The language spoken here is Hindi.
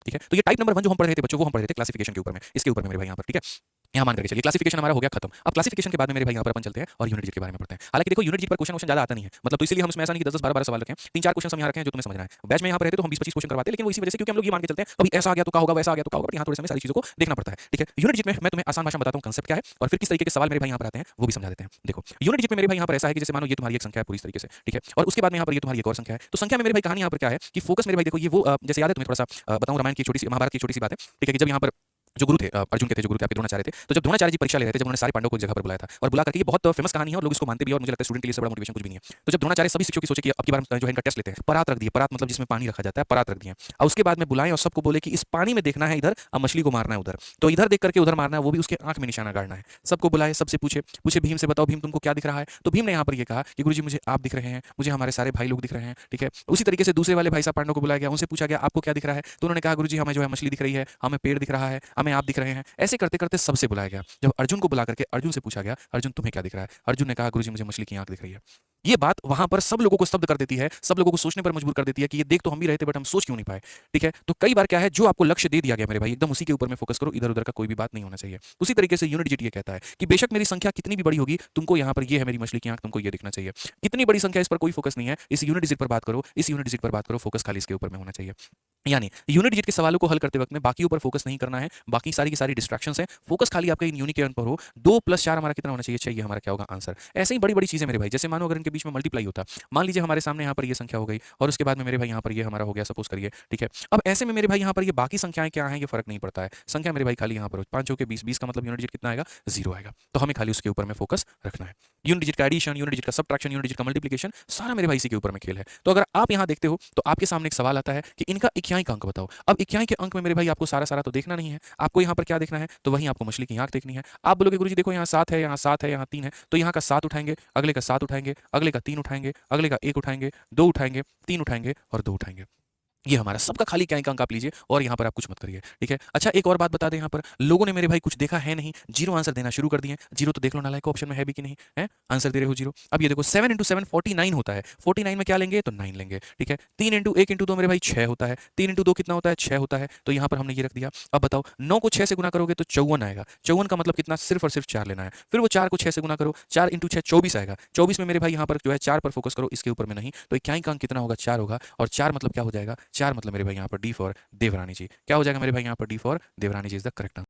ठीक है। तो ये टाइप नंबर 1 जो हम पढ़ रहे थे बच्चों, वो हम पढ़ रहे थे क्लासिफिकेशन के ऊपर में, इसके ऊपर में मेरे भाई यहाँ पर, ठीक है। यहाँ मान करके चलिए क्लासिफिकेशन हमारा हो गया खत्म। अब क्लासिफिकेशन के बाद में मेरे भाई यहाँ पर अपन चलते हैं और यूनिट डिजिट के बारे में पढ़ते हैं। हालांकि देखो यूनिट डिजिट पर क्वेश्चन ज्यादा आता नहीं है, मतलब तो इसीलिए हम इसमें ऐसा नहीं कि 10 10 12 12 सवाल रखें, 3 4 क्वेश्चन हम यहाँ रखे हैं जो तुम्हें समझना है। बैच में यहाँ पर रहते तो हम 20 25 क्वेश्चन करवाते हैं, लेकिन वो इसी वजह से क्योंकि हम लोग ये मान के चलते हैं अभी ऐसा आ गया तो क्या होगा, वैसा आ गया तो क्या होगा, बट यहाँ थोड़े समय सारी चीजों को देखना पड़ता है, ठीक है। यूनिट डिजिट में मैं तुम्हें आसान भाषा में बताता हूँ कंसेप्ट क्या है और फिर किस तरीके के सवाल मेरे भाई यहाँ पर आते हैं वो भी समझा देते हैं। देखो यूनिट डिजिट में मेरे भाई यहाँ पर ऐसा है कि जैसे मानो ये तुम्हारी एक संख्या है पूरी तरीके से, ठीक है, और उसके बाद में यहाँ पर ये तुम्हारी एक और संख्या है। तो संख्या में मेरे भाई कहानी यहाँ पर क्या है कि फोकस मेरे भाई देखो ये वो जैसे याद है तुम्हें थोड़ा सा बताऊँ रामायण की छोटी सी महाभारत की छोटी सी बात है, ठीक है, कि जब यहाँ पर जो गुरु थे अर्जुन के थे, जो गुरु थे आपके द्रोणाचार्य थे, तो जब द्रोणाचार्य जी परीक्षा ले रहे थे, जब उन्होंने सारे पांडवों को एक जगह पर बुलाया था और बुला करके, ये बहुत फेमस कहानी है और लोग इसको मानते भी हैं और मुझे लगता है स्टूडेंट के लिए इससे बड़ा मोटिवेशन कुछ भी नहीं है। तो जब द्रोणाचार्य सभी शिक्षकों की सोचे कि अब की बार जो है इनका टेस्ट लेते हैं, परात रख दिए, परात मतलब जिसमें पानी रखा जाता है, परात रख दिए और उसके बाद में बुलाएं और सबको बोले कि इस पानी में देखना है इधर, अब मछली को मारना है उधर, तो इधर देख करके उधर मारना है, वो भी उसके आंख में निशाना गाड़ना है। सबको बुलाए, सबसे पूछे भीम से बताओ भीम तुमको क्या दिख रहा है, तो भीम ने यहाँ पर ये कहा कि गुरुजी मुझे आप दिख रहे हैं, मुझे हमारे सारे भाई लोग दिख रहे हैं, ठीक है। उसी तरीके से दूसरे वाले भाई साहब पांडवों को बुलाया गया, उनसे पूछा गया आपको क्या दिख रहा है, तो उन्होंने कहा गुरुजी हमें जो है मछली दिख रही है, हमें पेड़ दिख रहा है, हमें आप दिख रहे हैं। ऐसे करते करते सबसे बुलाया गया। जब अर्जुन को बुला करके अर्जुन से पूछा गया अर्जुन तुम्हें क्या दिख रहा है, अर्जुन ने कहा गुरुजी मुझे मछली की आंख दिख रही है। ये बात वहां पर सब लोगों को स्तब्ध कर देती है, सब लोगों को सोचने पर मजबूर कर देती है कि ये देख तो हम भी रहे थे बट हम सोच क्यों नहीं पाए, ठीक है। तो कई बार क्या है जो आपको लक्ष्य दे दिया गया मेरे भाई एकदम उसी के ऊपर में फोकस करो, इधर उधर का कोई भी बात नहीं होना चाहिए। उसी तरीके से यूनिट डिजिट ये कहता है कि बेशक मेरी संख्या कितनी भी बड़ी होगी, तुमको यहाँ पर ये है मेरी मछली की आंख, तुमको ये दिखना चाहिए। कितनी बड़ी संख्या इस पर कोई फोकस नहीं है, इस यूनिट डिजिट पर बात करो, इस यूनिट डिजिट पर बात करो, फोकस खाली इसके ऊपर में होना चाहिए। यानी यूनिट डिजिट के सवालों को हल करते वक्त में बाकी ऊपर फोकस नहीं करना है, बाकी सारी की सारी डिस्ट्रैक्शंस हैं, फोकस खाली आपके इन यूनिट के पर हो। 2 + 4 हमारा कितना होना चाहिए, 6, ये हमारा क्या होगा आंसर। ऐसे ही बड़ी बड़ी चीजें मेरे भाई, जैसे मानो अगर इनके बीच में मल्टीप्लाई होता, मान लीजिए हमारे सामने यहाँ पर ये संख्या हो गई और उसके बाद में मेरे भाई यहाँ पर ये हमारा हो गया सपोज करिए, ठीक है। अब ऐसे में मेरे भाई यहाँ पर ये बाकी संख्याएं क्या हैं ये फर्क नहीं पड़ता है, संख्या मेरे भाई खाली यहाँ पर 5 के 20 20 का मतलब यूनिट डिजिट कितना आएगा 0 आएगा, तो हमें खाली उसके ऊपर में फोकस रखना है। यूनिट डिजिट का एडिशन, यूनिट डिजिट का सबट्रैक्शन, यूनिट डिजिट का मल्टीप्लिकेशन, सारा मेरे भाई इसी के ऊपर में खेल है। तो अगर आप यहाँ देखते हो तो आपके सामने एक सवाल आता है कि इनका इक्याई का अंक बताओ। अब इक्याई के अंक में मेरे भाई आपको सारा सारा तो देखना नहीं है, आपको यहाँ पर क्या देखना है, तो वहीं आपको मछली की आंख देखनी है। आप बोलोगे गुरुजी देखो यहाँ 7 है, यहाँ 7 है, यहाँ 3 है, तो यहाँ का 7 उठाएंगे, अगले का 7 उठाएंगे, अगले का 3 उठाएंगे, अगले का 1 उठाएंगे, 2 उठाएंगे, 3 उठाएंगे और 2 उठाएंगे। ये हमारा सबका खाली क्या अंक आप लीजिए और यहाँ पर आप कुछ मत करिए, ठीक है। अच्छा एक और बात बता दें, यहाँ पर लोगों ने मेरे भाई कुछ देखा है नहीं, 0 आंसर देना शुरू कर दिए। 0 तो देख लो नालायक ऑप्शन में है भी कि नहीं है, आंसर दे रहे हो 0। अब ये देखो 7 × 7 49 होता है, 49 में क्या लेंगे तो 9 लेंगे, ठीक है। 3 × 1 × 2 मेरे भाई 6 होता है, 3 × 2 कितना होता है 6 होता है, तो यहाँ पर हमने ये रख दिया। अब बताओ 9 को 6 से गुना करोगे तो 54 आएगा, 54 का मतलब कितना सिर्फ और सिर्फ 4 लेना है। फिर वो 4 को 6 से गुना करो, 4 × 6 24 आएगा, 24 में मेरे भाई यहाँ पर जो है 4 पर फोकस करो, इसके ऊपर में नहीं, तो इक्याई का अंक कितना होगा 4 होगा। और 4 मतलब क्या हो जाएगा, 4 मतलब मेरे भाई यहाँ पर डी फॉर देवरानी जी, क्या हो जाएगा मेरे भाई यहाँ पर डी फॉर देवरानी जी इज द करेक्ट आंसर।